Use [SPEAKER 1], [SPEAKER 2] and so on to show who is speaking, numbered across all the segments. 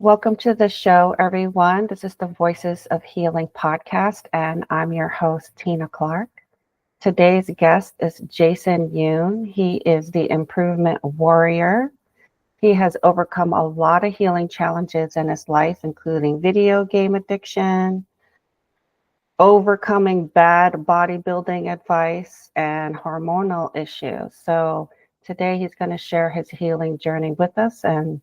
[SPEAKER 1] Welcome to the show, everyone. This is the Voices of Healing podcast, and I'm your host, Tina Clark. Today's guest is Jason Yun. He is the improvement warrior. He has overcome a lot of healing challenges in his life, including video game addiction, overcoming bad bodybuilding advice, and hormonal issues. So today he's going to share his healing journey with us and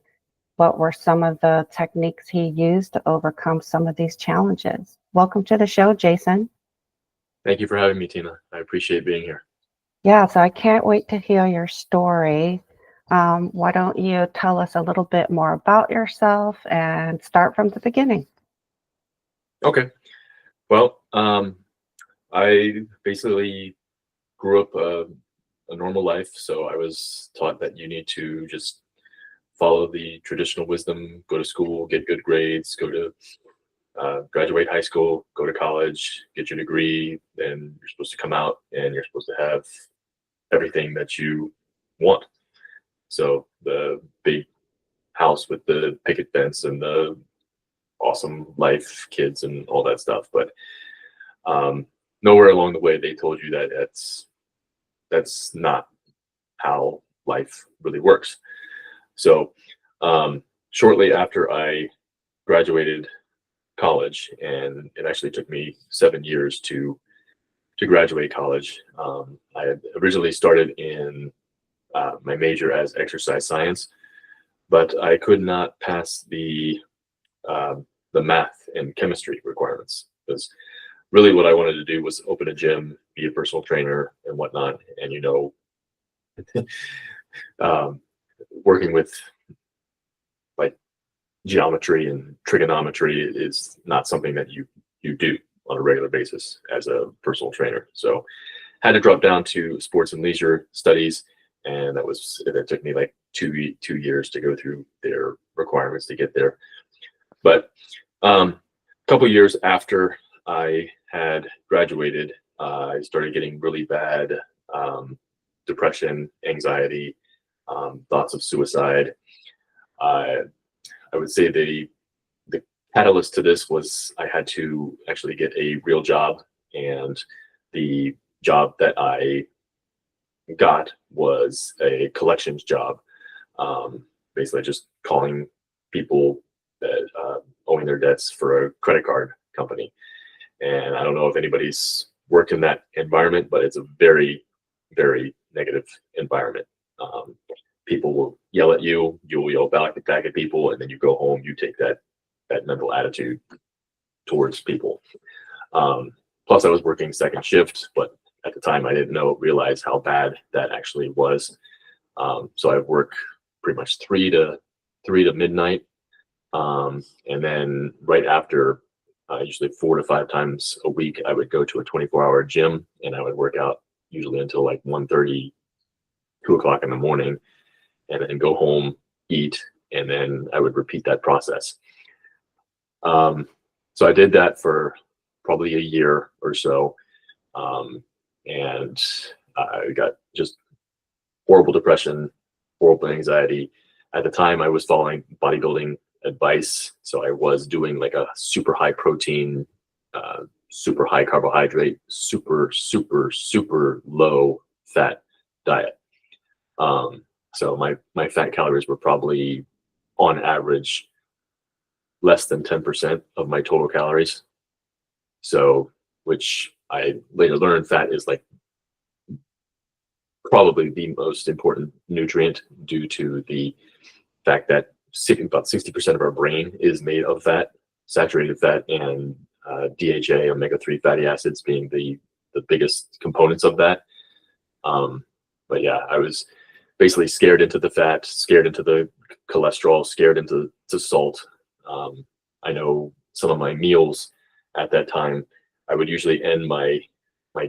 [SPEAKER 1] what were some of the techniques he used to overcome some of these challenges. Welcome to the show, Jason.
[SPEAKER 2] Thank you for having me, Tina. I appreciate being here.
[SPEAKER 1] Yeah, so I can't wait to hear your story. Why don't you tell us a little bit more about yourself and start from the beginning?
[SPEAKER 2] Okay. Well, I basically grew up a normal life. So I was taught that you need to just follow the traditional wisdom, go to school, get good grades, go to graduate high school, go to college, get your degree, then you're supposed to come out and you're supposed to have everything that you want. So the big house with the picket fence and the awesome life, kids, and all that stuff. But nowhere along the way they told you that that's not how life really works. So shortly after I graduated college, and it actually took me 7 years to graduate college. I had originally started in my major as exercise science, but I could not pass the math and chemistry requirements, because really what I wanted to do was open a gym, be a personal trainer and whatnot. And, working with like geometry and trigonometry is not something that you do on a regular basis as a personal trainer. So had to drop down to sports and leisure studies. And it took me like two years to go through their requirements to get there. But a couple years after I had graduated, I started getting really bad depression, anxiety, thoughts of suicide. I would say the catalyst to this was I had to actually get a real job, and the job that I got was a collections job, basically just calling people that owing their debts for a credit card company. And I don't know if anybody's worked in that environment, but it's a very, very negative environment. People will yell at you, you'll yell back at people, and then you go home, you take that mental attitude towards people. Plus I was working second shift, but at the time I didn't realize how bad that actually was. So I work pretty much 3 to midnight. And then right after, usually 4 to 5 times a week, I would go to a 24-hour gym, and I would work out usually until like 1:30, 2 o'clock in the morning, and then go home, eat, and then I would repeat that process. So I did that for probably a year or so. And I got just horrible depression, horrible anxiety. At the time I was following bodybuilding advice. So I was doing like a super high protein, super high carbohydrate, super low fat diet. So my fat calories were probably on average less than 10% of my total calories. So, which I later learned fat is like probably the most important nutrient, due to the fact that about 60% of our brain is made of fat, saturated fat, and DHA, omega-3 fatty acids, being the biggest components of that. But yeah, I was basically scared into the fat, scared into the cholesterol, scared into salt. I know some of my meals at that time, I would usually end my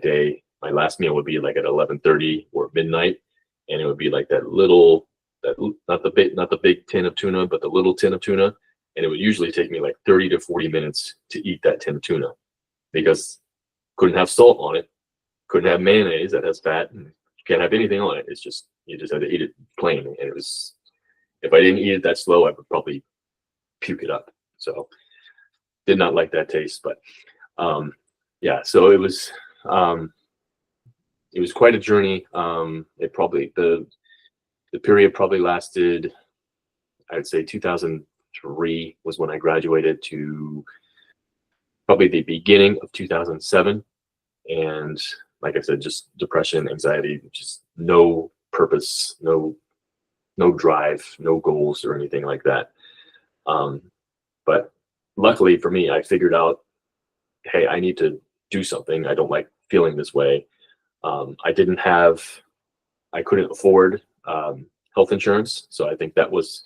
[SPEAKER 2] day. My last meal would be like at 11:30 or midnight, and it would be like not the big tin of tuna, but the little tin of tuna, and it would usually take me like 30 to 40 minutes to eat that tin of tuna, because couldn't have salt on it, couldn't have mayonnaise that has fat, and you can't have anything on it. It's just, you just had to eat it plain. And it was, if I didn't eat it that slow, I would probably puke it up. So did not like that taste, but yeah, so it was quite a journey. It probably, the period probably lasted, I'd say 2003 was when I graduated, to probably the beginning of 2007. And like I said, just depression, anxiety, just no purpose, no drive, no goals or anything like that. But luckily for me, I figured out, hey, I need to do something. I don't like feeling this way. I couldn't afford health insurance. So I think that was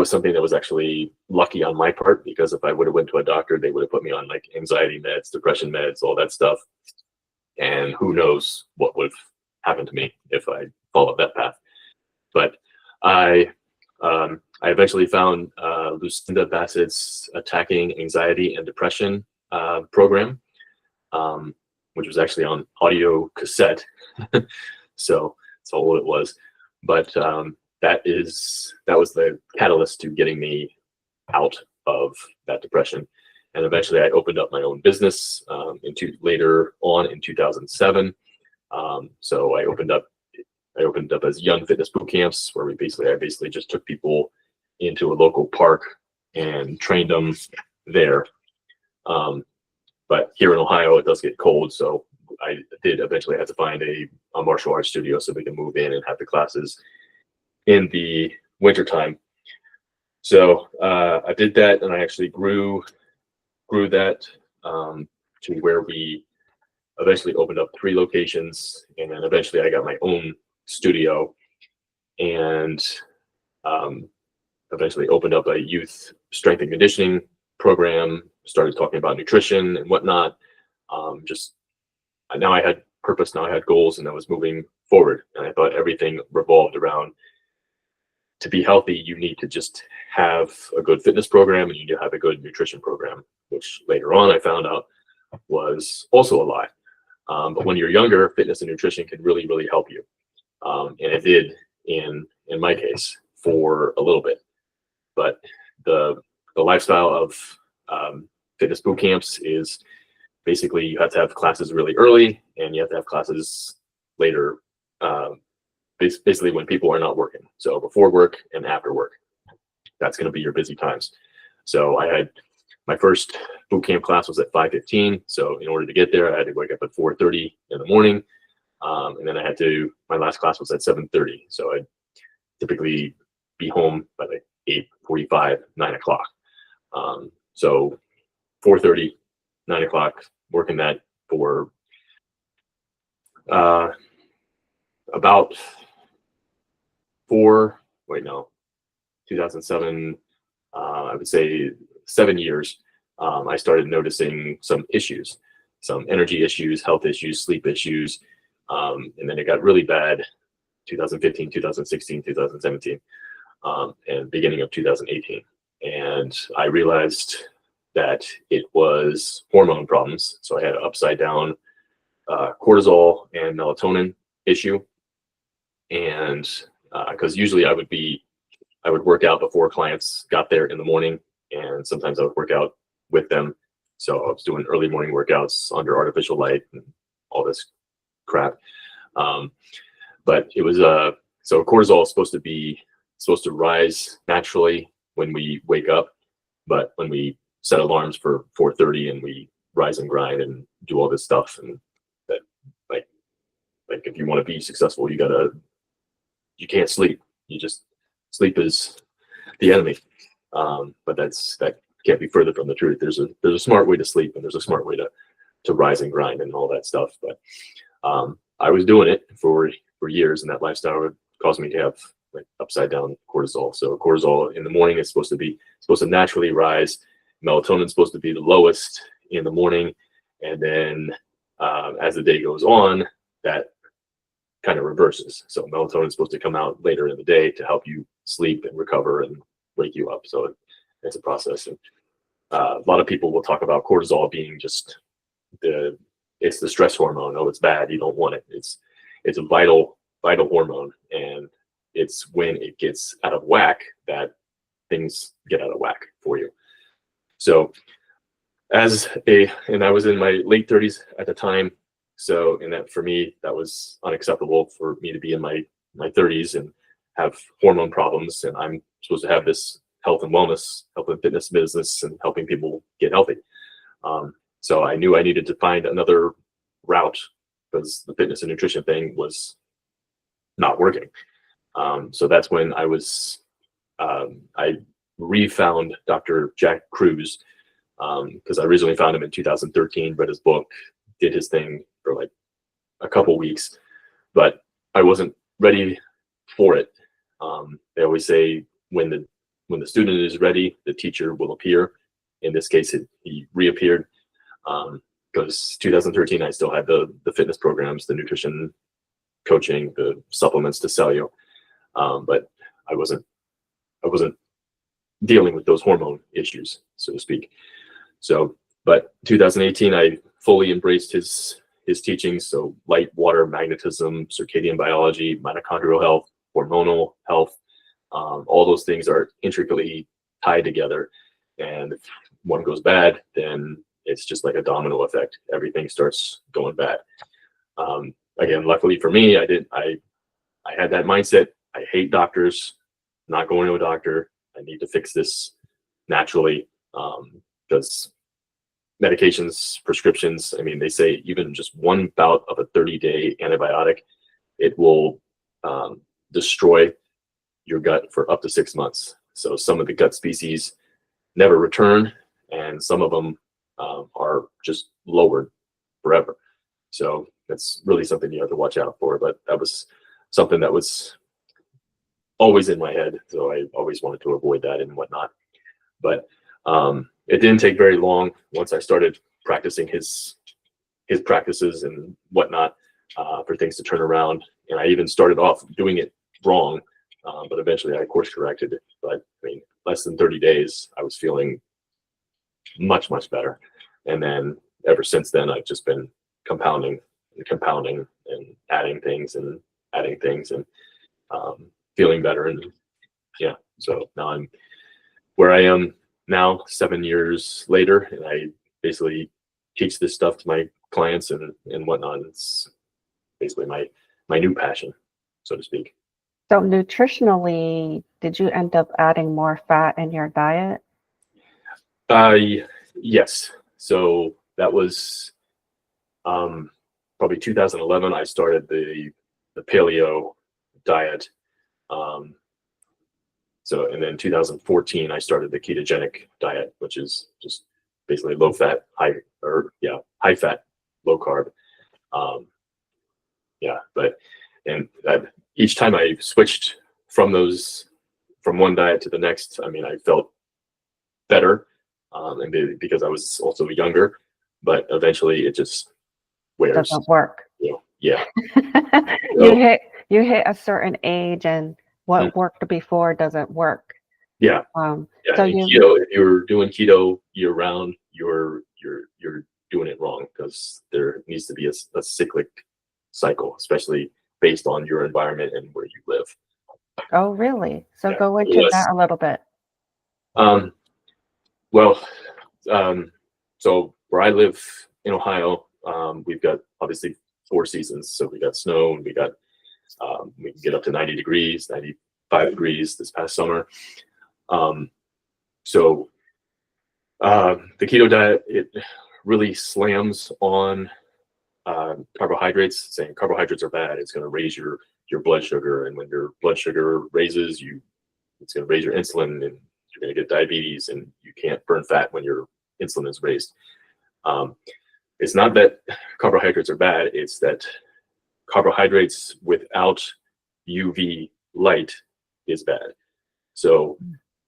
[SPEAKER 2] something that was actually lucky on my part, because if I would have went to a doctor, they would have put me on like anxiety meds, depression meds, all that stuff. And who knows what would have happened to me if I followed that path. But I eventually found Lucinda Bassett's Attacking Anxiety and Depression program, which was actually on audio cassette. So that's all it was. But that was the catalyst to getting me out of that depression. And eventually I opened up my own business later on in 2007. So I opened up as Yun Fitness Bootcamps, where I basically just took people into a local park and trained them there. But here in Ohio, it does get cold, so I did eventually have to find a martial arts studio so we can move in and have the classes in the wintertime. So I did that, and I actually grew that to where we eventually opened up 3 locations, and then eventually I got my own studio, and eventually opened up a youth strength and conditioning program, started talking about nutrition and whatnot. Now I had purpose, now I had goals, and I was moving forward. And I thought everything revolved around, to be healthy, you need to just have a good fitness program, and you need to have a good nutrition program, which later on I found out was also a lie. But when you're younger, fitness and nutrition can really, really help you. And it did in my case for a little bit. But the lifestyle of fitness boot camps is basically you have to have classes really early, and you have to have classes later, basically when people are not working. So before work and after work, that's going to be your busy times. So I had my first boot camp class was at 5:15. So in order to get there, I had to wake up at 4:30 in the morning. And then my last class was at 7:30. So I'd typically be home by like 8:45, 9 o'clock. So 4:30, 9 o'clock, working that for about 2007, I would say 7 years. I started noticing some issues, some energy issues, health issues, sleep issues. And then it got really bad 2015, 2016, 2017, and beginning of 2018. And I realized that it was hormone problems. So I had an upside down cortisol and melatonin issue. And because usually I would work out before clients got there in the morning, and sometimes I would work out with them. So I was doing early morning workouts under artificial light and all this crap. But it was so cortisol is supposed to rise naturally when we wake up, but when we set alarms for 4:30 and we rise and grind and do all this stuff, and that like if you want to be successful, you can't sleep. Sleep is the enemy. But that can't be further from the truth. There's a smart way to sleep, and there's a smart way to rise and grind and all that stuff. But I was doing it for years, and that lifestyle would cause me to have like upside down cortisol. So cortisol in the morning is supposed to naturally rise. Melatonin is supposed to be the lowest in the morning, and then as the day goes on, that kind of reverses. So melatonin is supposed to come out later in the day to help you sleep and recover and wake you up. So it's a process. And a lot of people will talk about cortisol being just it's the stress hormone. Oh, it's bad. You don't want it. It's a vital hormone, and it's when it gets out of whack that things get out of whack for you. So and I was in my late 30s at the time. So, and that for me, that was unacceptable for me to be in my 30s and have hormone problems. And I'm supposed to have this health and fitness business and helping people get healthy. So I knew I needed to find another route because the fitness and nutrition thing was not working. So that's when I refound Dr. Jack Kruse, because I originally found him in 2013, read his book, did his thing for like a couple weeks, but I wasn't ready for it. They always say when the student is ready, the teacher will appear. In this case, he reappeared, because 2013 I still had the fitness programs, the nutrition coaching, the supplements to sell you, but I wasn't dealing with those hormone issues, so to speak. So, but 2018 I fully embraced his teachings. So light, water, magnetism, circadian biology, mitochondrial health, hormonal health, all those things are intricately tied together. And if one goes bad, then it's just like a domino effect. Everything starts going bad. Again, luckily for me, I had that mindset. I hate doctors, not going to a doctor. I need to fix this naturally, because medications, prescriptions, I mean, they say even just one bout of a 30-day antibiotic, it will destroy your gut for up to 6 months. So some of the gut species never return, and some of them are just lowered forever. So that's really something you have to watch out for. But that was something that was always in my head, so I always wanted to avoid that and whatnot. But it didn't take very long once I started practicing his practices and whatnot, for things to turn around. And I even started off doing it wrong, but eventually I course corrected it. But I mean, less than 30 days, I was feeling much better. And then ever since then, I've just been compounding and adding things and feeling better. And yeah, so now I'm where I am now 7 years later, and I basically teach this stuff to my clients and whatnot. It's basically my new passion, so to speak.
[SPEAKER 1] So nutritionally, did you end up adding more fat in your diet?
[SPEAKER 2] Yes. So that was probably 2011. I started the paleo diet. So, and then 2014, I started the ketogenic diet, which is just basically low fat, high fat, low carb. Each time I switched from one diet to the next, I mean, I felt better, and because I was also younger, but eventually it just wears.
[SPEAKER 1] Doesn't work.
[SPEAKER 2] Yeah.
[SPEAKER 1] You hit a certain age, and what worked before doesn't work.
[SPEAKER 2] Yeah. So keto, if you're doing keto year round, you're doing it wrong, because there needs to be a cyclic cycle, especially based on your environment and where you live.
[SPEAKER 1] Oh, really? So go into that a little bit.
[SPEAKER 2] So where I live in Ohio, we've got obviously 4 seasons. So we got snow, and we can get up to 90 degrees, 95 degrees this past summer. So the keto diet, it really slams on carbohydrates, saying carbohydrates are bad. It's going to raise your blood sugar, and when your blood sugar raises, it's going to raise your insulin, and you're going to get diabetes, and you can't burn fat when your insulin is raised. It's not that carbohydrates are bad, it's that carbohydrates without UV light is bad. So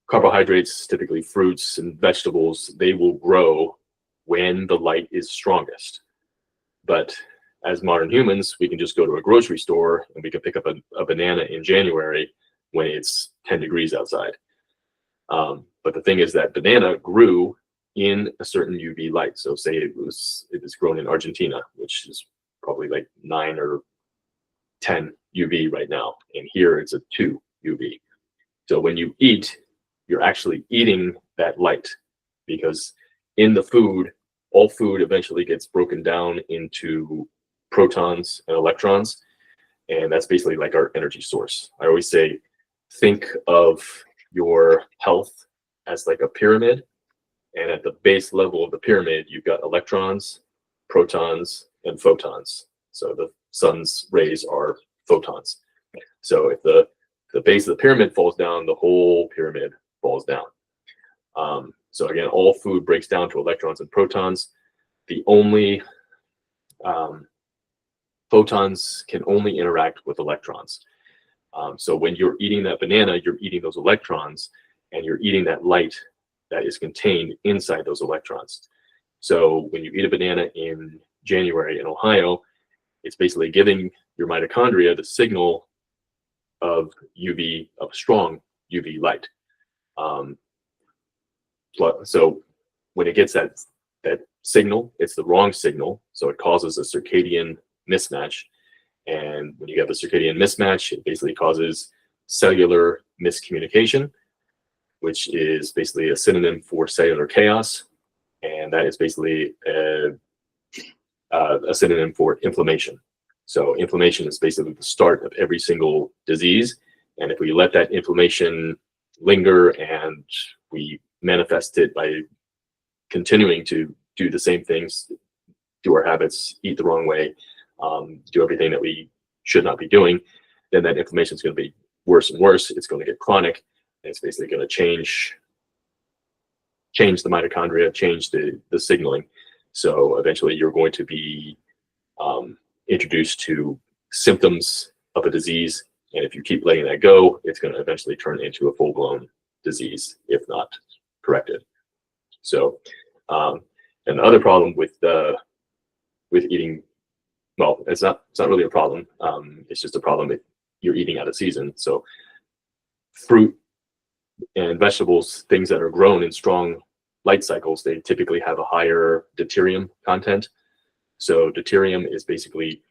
[SPEAKER 2] carbohydrates, typically fruits and vegetables, they will grow when the light is strongest. But as modern humans, we can just go to a grocery store and we can pick up a banana in January when it's 10 degrees outside. But the thing is that banana grew in a certain UV light. So say it was grown in Argentina, which is probably like 9 or 10 UV right now. And here it's a 2 UV. So when you eat, you're actually eating that light, because in the food, all food eventually gets broken down into protons and electrons, and that's basically like our energy source. I always say, think of your health as like a pyramid, and at the base level of the pyramid, you've got electrons, protons, and photons. So the sun's rays are photons. So if the base of the pyramid falls down, the whole pyramid falls down. So again, all food breaks down to electrons and protons. The only photons can only interact with electrons. So when you're eating that banana, you're eating those electrons, and you're eating that light that is contained inside those electrons. So when you eat a banana in January in Ohio, it's basically giving your mitochondria the signal of strong UV light. So when it gets that signal, it's the wrong signal, so it causes a circadian mismatch. And when you have a circadian mismatch, it basically causes cellular miscommunication, which is basically a synonym for cellular chaos, and that is basically a synonym for inflammation. So inflammation is basically the start of every single disease, and if we let that inflammation linger and we manifest it by continuing to do the same things, do our habits, eat the wrong way, do everything that we should not be doing, then that inflammation is going to be worse and worse. It's going to get chronic. And it's basically going to change the mitochondria, change the signaling. So eventually you're going to be introduced to symptoms of a disease. And if you keep letting that go, it's going to eventually turn into a full-blown disease, if not corrected. So, and the other problem with eating, well, it's not really a problem. It's just a problem if you're eating out of season. So fruit and vegetables, things that are grown in strong light cycles, they typically have a higher deuterium content. So deuterium is basically,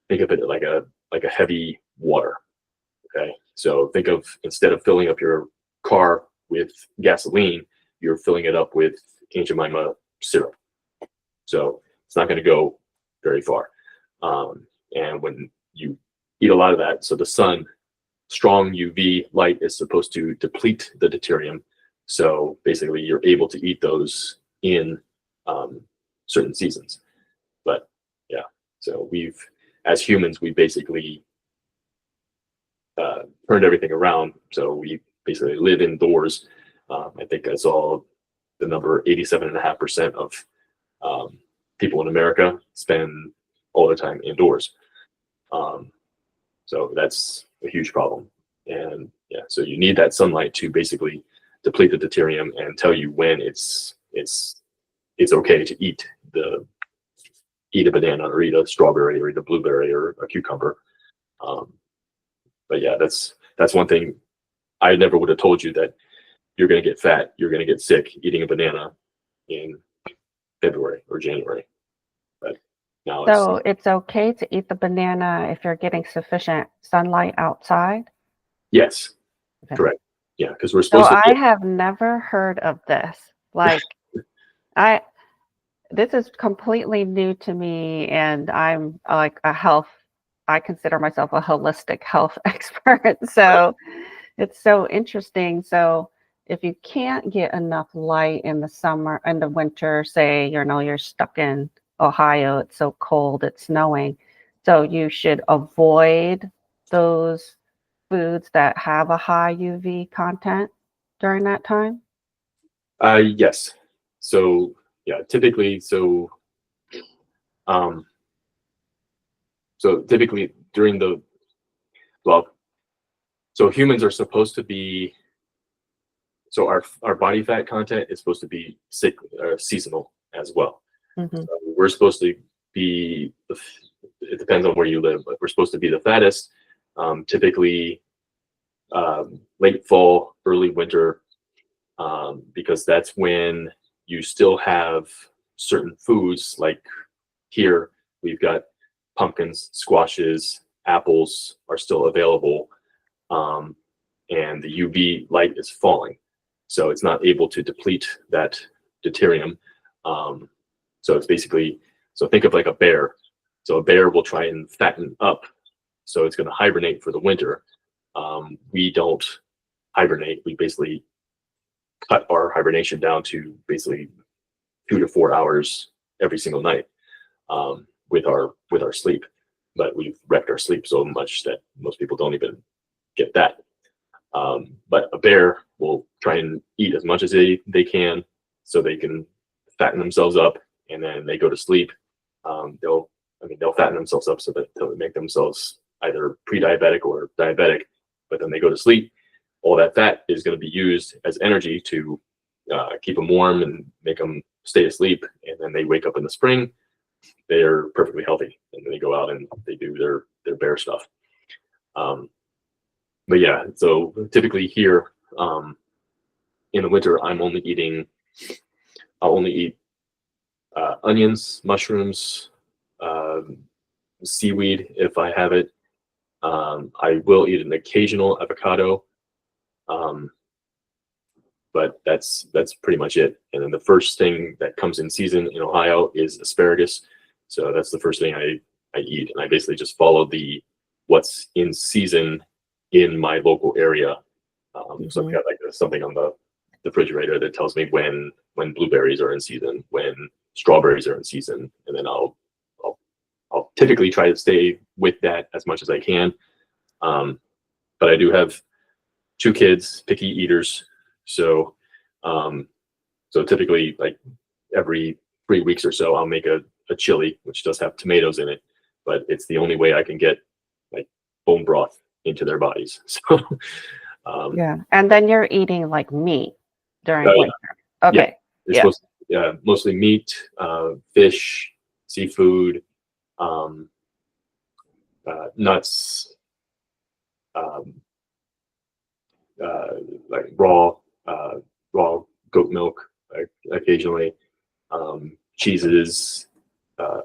[SPEAKER 2] think of it like a heavy water. Okay, so think of, instead of filling up your car with gasoline, you're filling it up with Aunt Jemima syrup. So it's not going to go very far. And when you eat a lot of that, so the sun, strong UV light is supposed to deplete the deuterium. So basically you're able to eat those in certain seasons. But yeah, so as humans, we basically turned everything around. So we basically live indoors. I think I saw the number 87.5% of people in America spend all their time indoors. So that's a huge problem. And yeah, so you need that sunlight to basically deplete the deuterium and tell you when it's okay to eat a banana or eat a strawberry or eat a blueberry or a cucumber. But yeah, that's one thing I never would have told you, that you're going to get fat, you're going to get sick eating a banana in February or January. But now
[SPEAKER 1] So it's okay to eat the banana if you're getting sufficient sunlight outside?
[SPEAKER 2] Yes,
[SPEAKER 1] Okay.
[SPEAKER 2] correct. Yeah, because we're
[SPEAKER 1] So
[SPEAKER 2] supposed to.
[SPEAKER 1] I have never heard of this. Like, this is completely new to me, and I'm like I consider myself a holistic health expert. So it's so interesting. So if you can't get enough light in the summer and the winter, say, you're stuck in Ohio, it's so cold, it's snowing. So you should avoid those foods that have a high UV content during that time.
[SPEAKER 2] Yes. So yeah, typically, so typically during so humans are supposed to be, so our body fat content is supposed to be seasonal as well.
[SPEAKER 1] Mm-hmm.
[SPEAKER 2] So we're supposed to be, it depends on where you live, but we're supposed to be the fattest, typically late fall, early winter, because that's when you still have certain foods. Like here, we've got pumpkins, squashes, apples are still available, and the UV light is falling. so it's not able to deplete that deuterium. So it's basically, so think of like a bear. So a bear will try and fatten up, so it's going to hibernate for the winter. We don't hibernate. We basically cut our hibernation down to basically 2 to 4 hours every single night, with our sleep. But we've wrecked our sleep so much that most people don't even get that. But a bear will try and eat as much as they can, so they can fatten themselves up, and then they go to sleep. They'll fatten themselves up so that they'll make themselves either pre-diabetic or diabetic. But then they go to sleep. All that fat is going to be used as energy to keep them warm and make them stay asleep. And then they wake up in the spring, they're perfectly healthy, and then they go out and they do their bear stuff. But yeah, so typically here, in the winter, I'll only eat onions, mushrooms, seaweed if I have it. I will eat an occasional avocado, but that's pretty much it. And then the first thing that comes in season in Ohio is asparagus, so that's the first thing I eat, and I basically just follow what's in season in my local area. So I've got like something on the refrigerator that tells me when blueberries are in season, when strawberries are in season, and then I'll typically try to stay with that as much as I can. But I do have 2 kids, picky eaters, so typically like every 3 weeks or so I'll make a chili, which does have tomatoes in it, but it's the only way I can get like bone broth into their bodies. So
[SPEAKER 1] Yeah. And then you're eating like meat during winter. Okay.
[SPEAKER 2] Yeah, it's mostly meat, fish, seafood, nuts, like raw goat milk, occasionally, cheeses,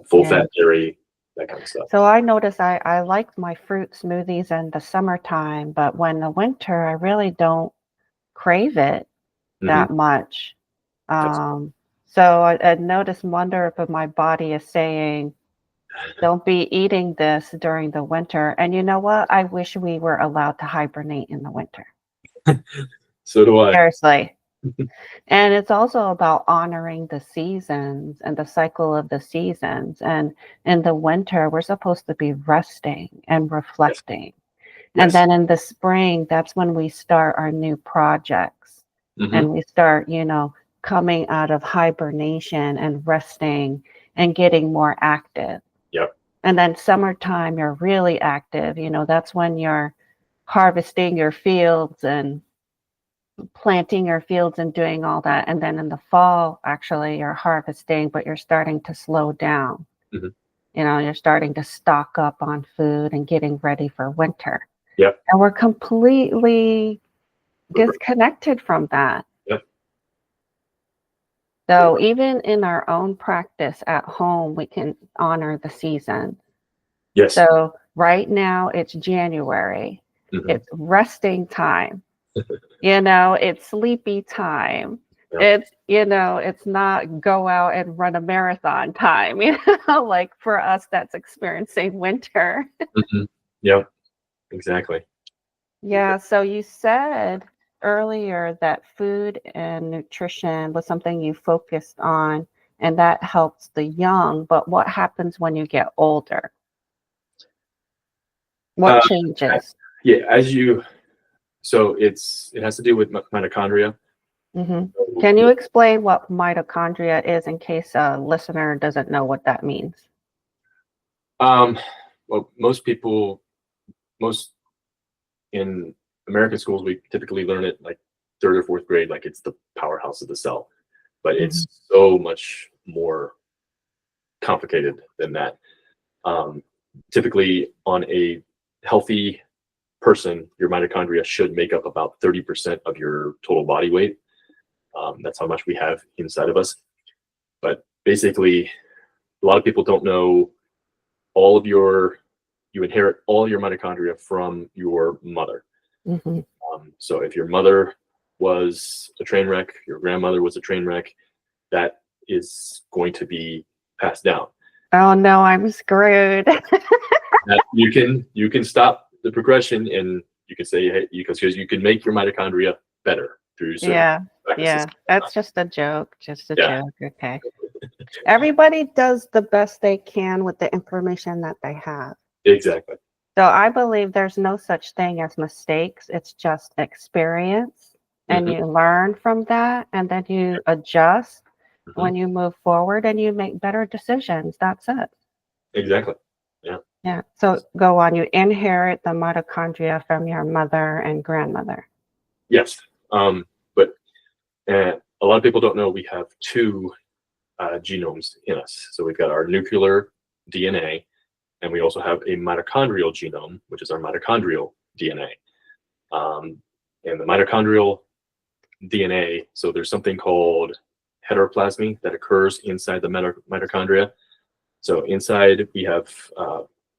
[SPEAKER 2] full fat dairy, that kind of stuff.
[SPEAKER 1] So I notice I like my fruit smoothies in the summertime, but when the winter, I really don't crave it that much. So I notice, wonder if my body is saying, don't be eating this during the winter. And you know what? I wish we were allowed to hibernate in the winter.
[SPEAKER 2] So do I.
[SPEAKER 1] Seriously. And it's also about honoring the seasons and the cycle of the seasons. And in the winter, we're supposed to be resting and reflecting. And then in the spring, that's when we start our new projects. And we start, coming out of hibernation and resting and getting more active.
[SPEAKER 2] Yep.
[SPEAKER 1] And then summertime, you're really active. That's when you're harvesting your fields and planting your fields and doing all that. And then in the fall, actually, you're harvesting, but you're starting to slow down. You're starting to stock up on food and getting ready for winter.
[SPEAKER 2] Yep.
[SPEAKER 1] And we're completely disconnected from that.
[SPEAKER 2] Yep.
[SPEAKER 1] So even in our own practice at home, we can honor the season.
[SPEAKER 2] Yes.
[SPEAKER 1] So right now it's January. It's resting time. It's sleepy time. Yep. It's not go out and run a marathon time, like for us that's experiencing winter.
[SPEAKER 2] Yeah, exactly.
[SPEAKER 1] Yeah. So you said earlier that food and nutrition was something you focused on, and that helps the young. But what happens when you get older? What changes?
[SPEAKER 2] So it has to do with mitochondria.
[SPEAKER 1] Can you explain what mitochondria is in case a listener doesn't know what that means?
[SPEAKER 2] Well, most in American schools, we typically learn it like 3rd or 4th grade, like it's the powerhouse of the cell, but it's so much more complicated than that. Typically on a healthy person, your mitochondria should make up about 30% of your total body weight. That's how much we have inside of us. But basically, a lot of people don't know you inherit all your mitochondria from your mother. So if your mother was a train wreck, your grandmother was a train wreck, that is going to be passed down.
[SPEAKER 1] Oh no, I'm screwed.
[SPEAKER 2] That you can stop the progression, and you can say, hey, because you can make your mitochondria better through certain
[SPEAKER 1] Yeah,
[SPEAKER 2] practices.
[SPEAKER 1] that's just a joke. Just a
[SPEAKER 2] Yeah.
[SPEAKER 1] joke. Okay. Everybody does the best they can with the information that they have.
[SPEAKER 2] Exactly.
[SPEAKER 1] So I believe there's no such thing as mistakes. It's just experience. And
[SPEAKER 2] Mhm.
[SPEAKER 1] you learn from that, and then you adjust
[SPEAKER 2] Mhm.
[SPEAKER 1] when you move forward and you make better decisions. That's it.
[SPEAKER 2] Exactly. Yeah.
[SPEAKER 1] Yeah. So go on. You inherit the mitochondria from your mother and grandmother.
[SPEAKER 2] Yes. But a lot of people don't know we have two genomes in us. So we've got our nuclear DNA, and we also have a mitochondrial genome, which is our mitochondrial DNA. And the mitochondrial DNA, so there's something called heteroplasmy that occurs inside the mitochondria. So inside we have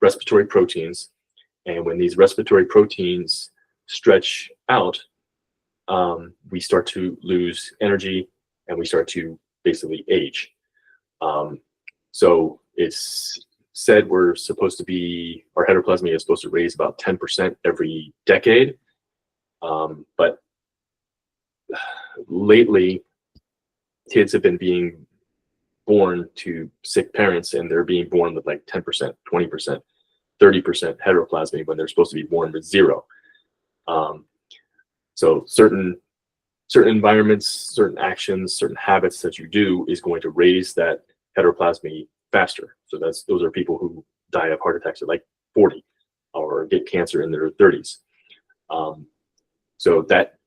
[SPEAKER 2] respiratory proteins, and when these respiratory proteins stretch out, we start to lose energy and we start to basically age. So it's said we're supposed to be, our heteroplasmy is supposed to raise about 10% every decade. But lately, kids have been being born to sick parents, and they're being born with like 10%, 20%, 30% heteroplasmy when they're supposed to be born with zero. So certain environments, certain actions, certain habits that you do is going to raise that heteroplasmy faster. So those are people who die of heart attacks at like 40 or get cancer in their 30s. So that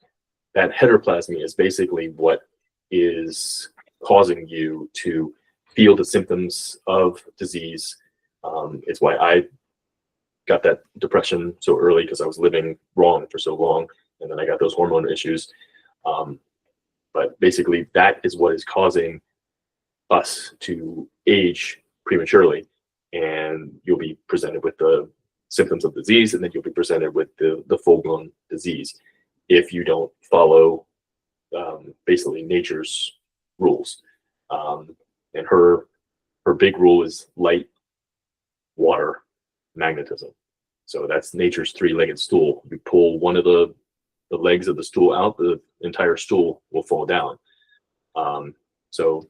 [SPEAKER 2] heteroplasmy is basically what is causing you to feel the symptoms of disease. It's why I got that depression so early, because I was living wrong for so long, and then I got those hormone issues. But basically, that is what is causing us to age prematurely, and you'll be presented with the symptoms of disease, and then you'll be presented with the full-blown disease if you don't follow basically nature's rules. And her big rule is light, water, magnetism. So that's nature's three-legged stool. You pull one of the legs of the stool out, the entire stool will fall down. So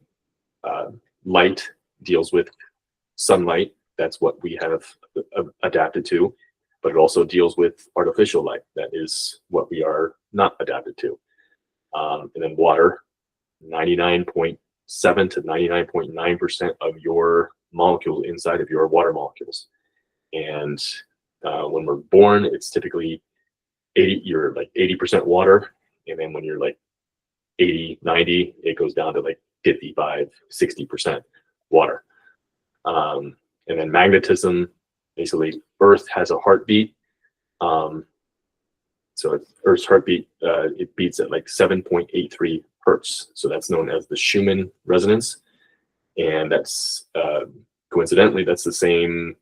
[SPEAKER 2] light deals with sunlight. That's what we have adapted to, but it also deals with artificial light. That is what we are not adapted to. And then water, 99.7 to 99.9% of your molecules inside of your water molecules. And when we're born, it's typically you're like 80% water. And then when you're like 80, 90, it goes down to like 55, 60% water. And then magnetism, basically Earth has a heartbeat. So Earth's heartbeat, it beats at like 7.83 hertz. So that's known as the Schumann resonance. And that's coincidentally, that's the same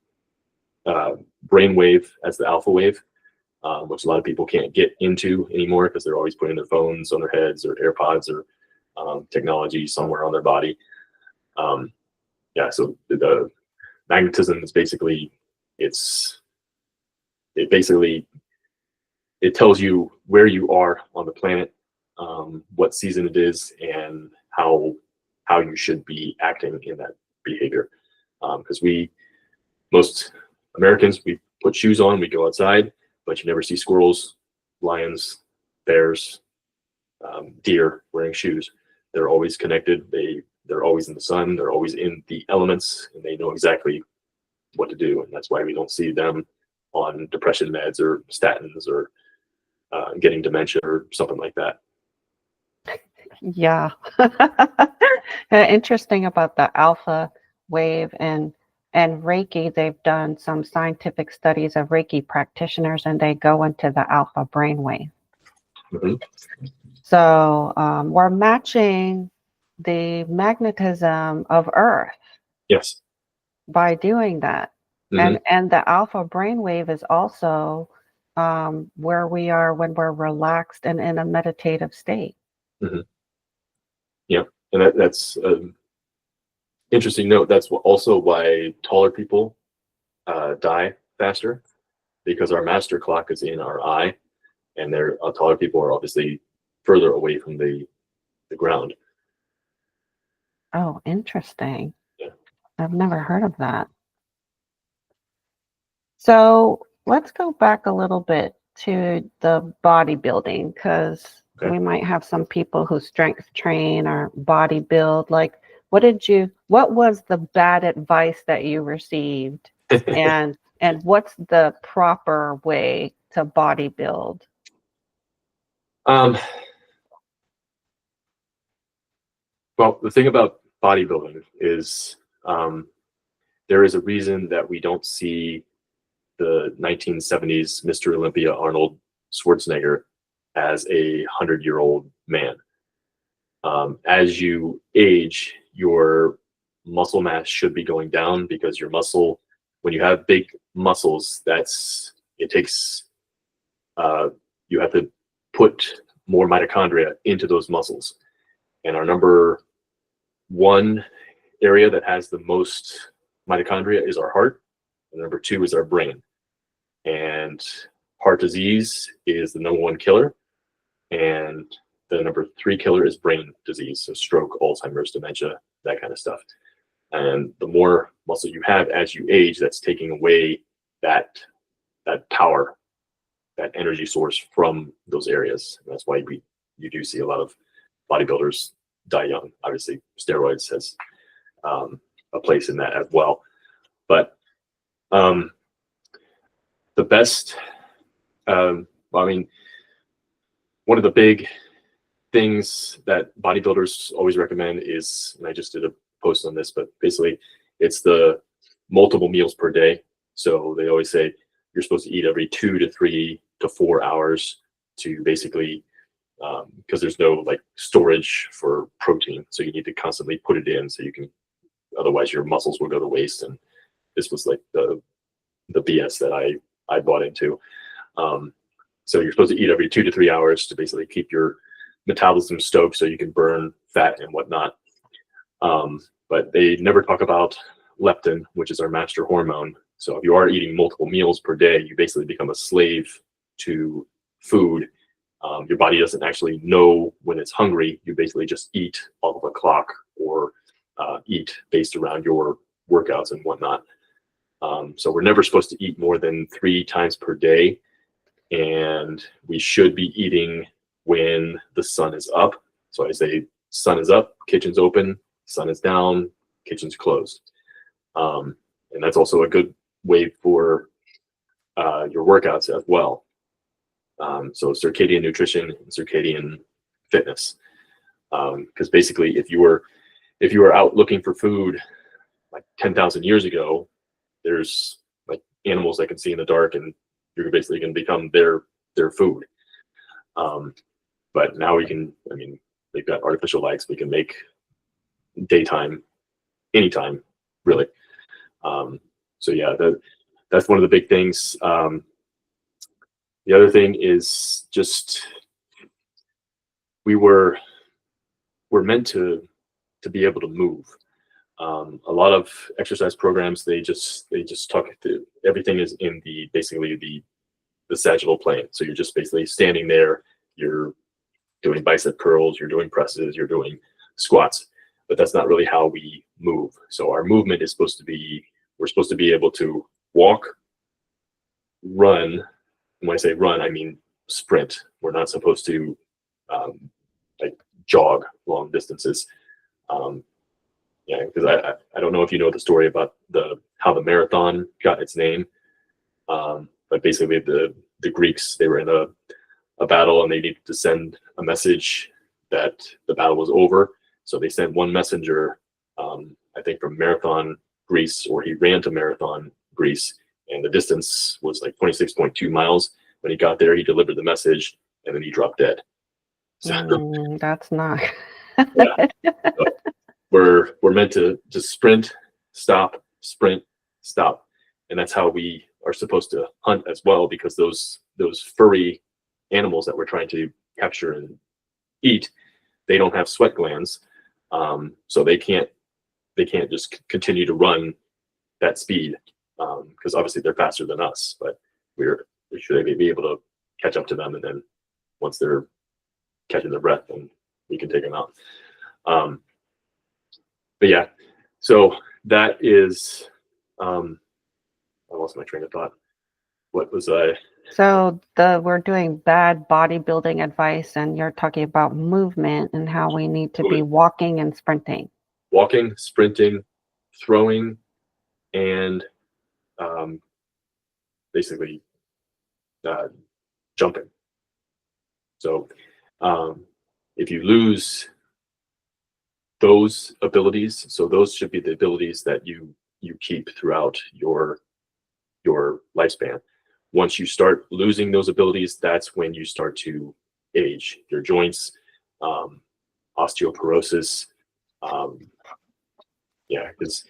[SPEAKER 2] brain wave as the alpha wave, which a lot of people can't get into anymore because they're always putting their phones on their heads or AirPods or technology somewhere on their body. Yeah, so the magnetism is basically, it tells you where you are on the planet, what season it is, and how you should be acting in that behavior. Because most Americans, we put shoes on, we go outside, but you never see squirrels, lions, bears, deer wearing shoes. They're always connected. They're always in the sun. They're always in the elements, and they know exactly what to do. And that's why we don't see them on depression meds or statins or getting dementia or something like that.
[SPEAKER 1] Yeah. Interesting about the alpha wave and Reiki. They've done some scientific studies of Reiki practitioners, and they go into the alpha brainwave.
[SPEAKER 2] Mm-hmm.
[SPEAKER 1] So we're matching the magnetism of Earth.
[SPEAKER 2] Yes.
[SPEAKER 1] By doing that.
[SPEAKER 2] Mm-hmm.
[SPEAKER 1] And the alpha brainwave is also where we are when we're relaxed and in a meditative state.
[SPEAKER 2] Hmm. Yeah, and that's interesting note. That's also why taller people die faster, because our master clock is in our eye, and they're taller people are obviously further away from the ground.
[SPEAKER 1] Oh, interesting.
[SPEAKER 2] Yeah.
[SPEAKER 1] I've never heard of that. So let's go back a little bit to the bodybuilding, because
[SPEAKER 2] Okay.
[SPEAKER 1] we might have some people who strength train or body build. Like, what was the bad advice that you received, and what's the proper way to body build?
[SPEAKER 2] Um, well, the thing about bodybuilding is there is a reason that we don't see the 1970s Mr. Olympia Arnold Schwarzenegger as a 100-year-old man. As you age, your muscle mass should be going down, because your muscle, when you have big muscles, it takes you have to put more mitochondria into those muscles. And our number one area that has the most mitochondria is our heart, and number two is our brain. And heart disease is the number one killer, and the number three killer is brain disease, so stroke, Alzheimer's, dementia, that kind of stuff. And the more muscle you have as you age, that's taking away that power, that energy source from those areas. And that's why you do see a lot of bodybuilders die young. Obviously, steroids has a place in that as well. But the best, I mean, one of the big things that bodybuilders always recommend is, and I just did a post on this, but basically it's the multiple meals per day. So they always say you're supposed to eat every 2 to 3 to 4 hours to basically, because there's no like storage for protein. So you need to constantly put it in so you can, otherwise your muscles will go to waste. And this was like the BS that I bought into. So you're supposed to eat every 2 to 3 hours to basically keep your metabolism stoked so you can burn fat and whatnot. But they never talk about leptin, which is our master hormone. So if you are eating multiple meals per day, you basically become a slave to food. Your body doesn't actually know when it's hungry. You basically just eat off of a clock, or eat based around your workouts and whatnot. So we're never supposed to eat more than 3 times per day. And we should be eating when the sun is up. So I say sun is up, kitchen's open, sun is down, kitchen's closed. And that's also a good way for your workouts as well. So circadian nutrition and circadian fitness. Because basically if you were out looking for food like 10,000 years ago, there's like animals that can see in the dark, and you're basically going to become their food. But now they've got artificial lights. We can make daytime anytime, really. So yeah, that's one of the big things. The other thing is just we're meant to be able to move. A lot of exercise programs, they just talk to, everything is in basically the sagittal plane. So you're just basically standing there, you're doing bicep curls, you're doing presses, you're doing squats, but that's not really how we move. So our movement is we're supposed to be able to walk, run. And when I say run, I mean sprint. We're not supposed to like jog long distances. Yeah, because I don't know if you know the story about how the marathon got its name, but basically the Greeks, they were in a battle and they needed to send a message that the battle was over. So they sent one messenger, I think from Marathon, Greece, or he ran to Marathon, Greece, and the distance was like 26.2 miles. When he got there, he delivered the message, and then he dropped dead. So
[SPEAKER 1] That's not.
[SPEAKER 2] yeah. So we're meant to just sprint, stop, and that's how we are supposed to hunt as well, because those those furry animals that we're trying to capture and eat, they don't have sweat glands, so they can't just continue to run that speed, because obviously they're faster than us, but we should be able to catch up to them, and then once they're catching their breath, then we can take them out. But yeah, so that is, I lost my train of thought. What was I?
[SPEAKER 1] So we're doing bad bodybuilding advice, and you're talking about movement and how we need to be walking and sprinting.
[SPEAKER 2] Walking, sprinting, throwing, and basically jumping. So if you lose those abilities, so those should be the abilities that you keep throughout your lifespan. Once you start losing those abilities, that's when you start to age. Your joints, osteoporosis, because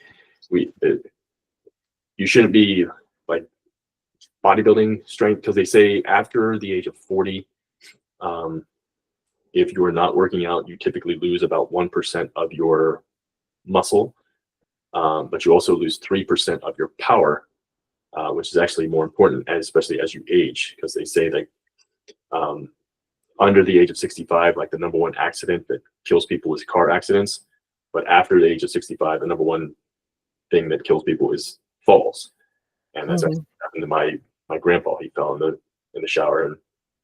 [SPEAKER 2] you shouldn't be like bodybuilding strength, because they say after the age of 40, if you are not working out, you typically lose about 1% of your muscle, but you also lose 3% of your power, which is actually more important, especially as you age, because they say that under the age of 65, like the number one accident that kills people is car accidents, but after the age of 65, the number one thing that kills people is falls, and that's actually happened to my grandpa. He fell in the shower and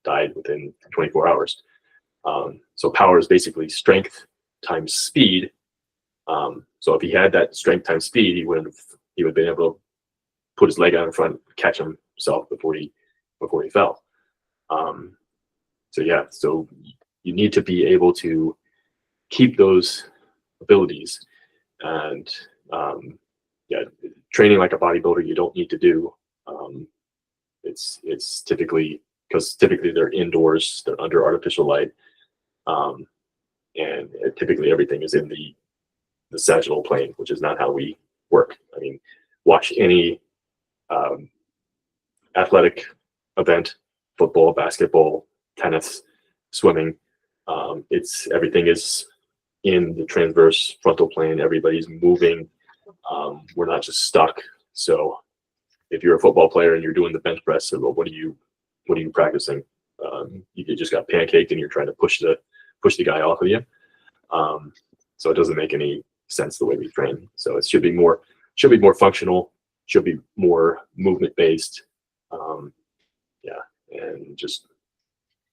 [SPEAKER 2] died within 24 hours. So power is basically strength times speed. So if he had that strength times speed, he would have been able to put his leg out in front, catch himself before he fell. So you need to be able to keep those abilities, and training like a bodybuilder you don't need to do. It's typically they're indoors, they're under artificial light, and typically everything is in the sagittal plane, which is not how we work. I mean, watch any athletic event, football, basketball, tennis, swimming. Everything is in the transverse frontal plane. Everybody's moving. We're not just stuck. So if you're a football player and you're doing the bench press, so what are you practicing? You just got pancaked and you're trying to push the guy off of you. So it doesn't make any sense the way we train. So it should be more functional, should be more movement based. And just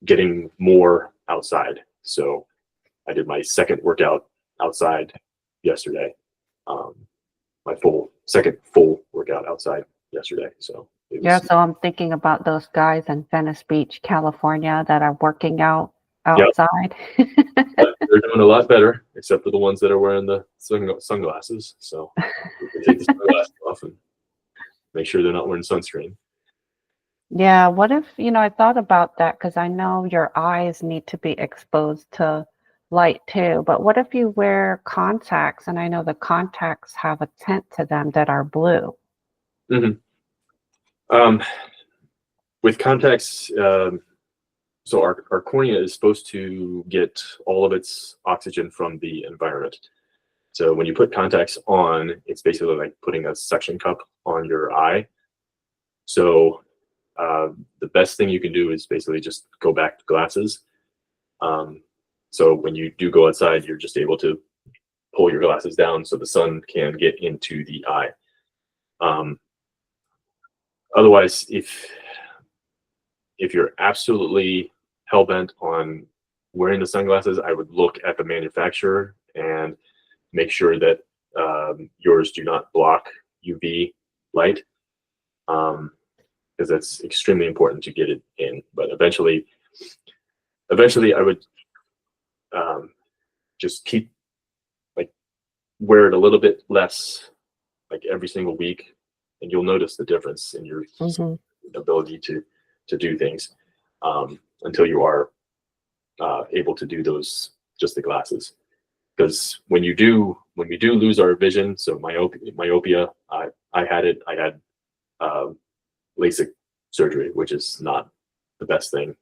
[SPEAKER 2] getting more outside. So I did my second workout outside yesterday. My second full workout outside yesterday. So
[SPEAKER 1] so I'm thinking about those guys in Venice Beach, California, that are working out outside.
[SPEAKER 2] But they're doing a lot better, except for the ones that are wearing the sunglasses. So you can take the sunglasses off and make sure they're not wearing sunscreen.
[SPEAKER 1] Yeah, what if, I thought about that, because I know your eyes need to be exposed to light too, but what if you wear contacts, and I know the contacts have a tint to them that are blue?
[SPEAKER 2] With contacts, so our cornea is supposed to get all of its oxygen from the environment. So when you put contacts on, it's basically like putting a suction cup on your eye. So the best thing you can do is basically just go back to glasses. So when you do go outside, you're just able to pull your glasses down so the sun can get into the eye. Otherwise, if you're absolutely hell-bent on wearing the sunglasses, I would look at the manufacturer and make sure that yours do not block UV light, because that's extremely important to get it in. But eventually I would just wear it a little bit less, like every single week, and you'll notice the difference in your ability to do things, until you are able to do just the glasses. Because when we do lose our vision, so myopia, I had LASIK surgery, which is not the best thing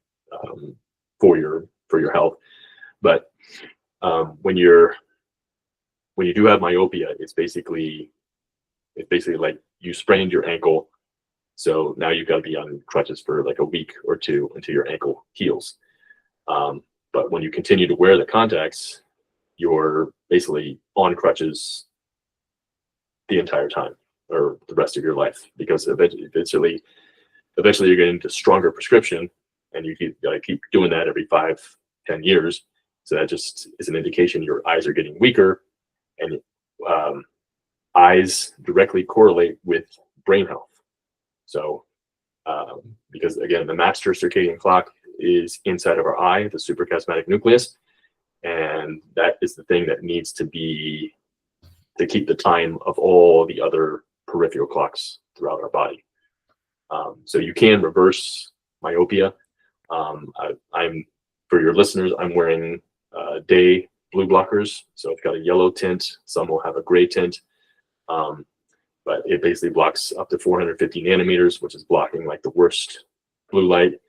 [SPEAKER 2] for your health. But when you do have myopia, it's basically like you sprained your ankle, so now you've got to be on crutches for like a week or two until your ankle heals. But when you continue to wear the contacts, you're basically on crutches the entire time or the rest of your life, because eventually you're getting into stronger prescription, and you gotta keep doing that every 5-10 years. So that just is an indication your eyes are getting weaker, and eyes directly correlate with brain health. So because again, the master circadian clock is inside of our eye, the suprachiasmatic nucleus, and that is the thing that needs to keep the time of all the other peripheral clocks throughout our body. So you can reverse myopia. I'm for your listeners, I'm wearing day blue blockers, so it's got a yellow tint. Some will have a gray tint, but it basically blocks up to 450 nanometers, which is blocking like the worst blue light.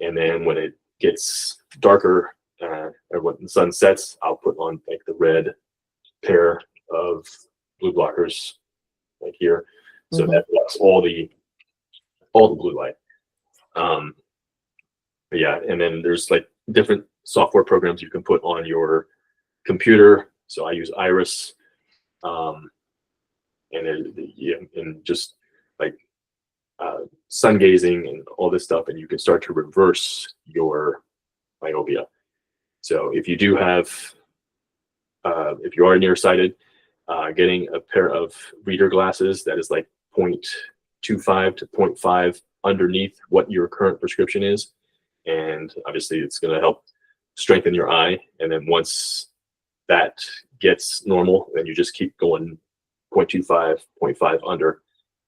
[SPEAKER 2] And then when it gets darker, or when the sun sets, I'll put on like the red pair of blue blockers, like here, so that blocks all the blue light. Yeah, and then there's like different software programs you can put on your computer. So I use Iris, and just like sun gazing and all this stuff, and you can start to reverse your myopia. So if you do have, if you are nearsighted, getting a pair of reader glasses that is like 0.25 to 0.5 underneath what your current prescription is, and obviously it's going to help strengthen your eye. And then once that gets normal, then you just keep going 0.25, 0.5 under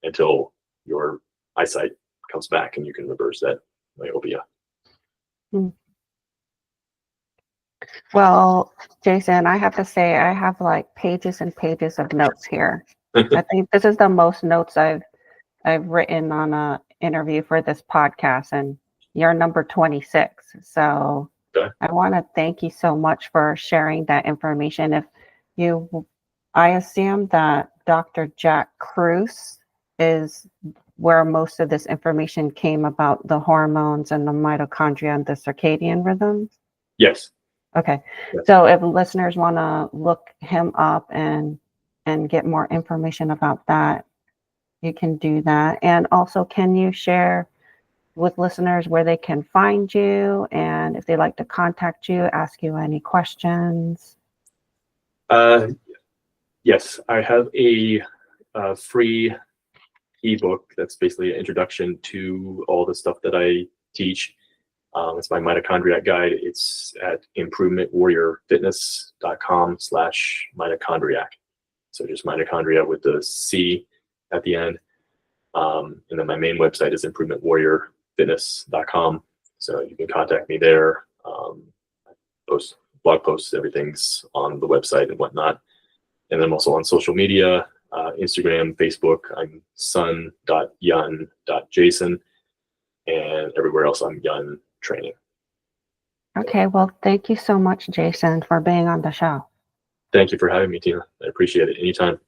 [SPEAKER 2] until your eyesight comes back and you can reverse that myopia.
[SPEAKER 1] Well, Jason, I have to say I have like pages and pages of notes here. I think this is the most notes I've written on a interview for this podcast, and you're number 26. So
[SPEAKER 2] okay.
[SPEAKER 1] I want to thank you so much for sharing that information. I assume that Dr. Jack Kruse is where most of this information came about the hormones and the mitochondria and the circadian rhythms.
[SPEAKER 2] Yes.
[SPEAKER 1] Okay.
[SPEAKER 2] Yes.
[SPEAKER 1] So if listeners want to look him up and get more information about that, you can do that. And also, can you share with listeners where they can find you, and if they'd like to contact you, ask you any questions?
[SPEAKER 2] Yes, I have a free ebook that's basically an introduction to all the stuff that I teach. It's my mitochondriac guide. It's at improvementwarriorfitness.com/mitochondriac. So just mitochondria with the C at the end. And then my main website is improvementwarriorfitness.com. So you can contact me there. Post blog posts, everything's on the website and whatnot. And then I'm also on social media, Instagram, Facebook. I'm sun.yun.jason. And everywhere else I'm Yun Training.
[SPEAKER 1] Okay, well, thank you so much, Jason, for being on the show.
[SPEAKER 2] Thank you for having me, Tina. I appreciate it. Anytime.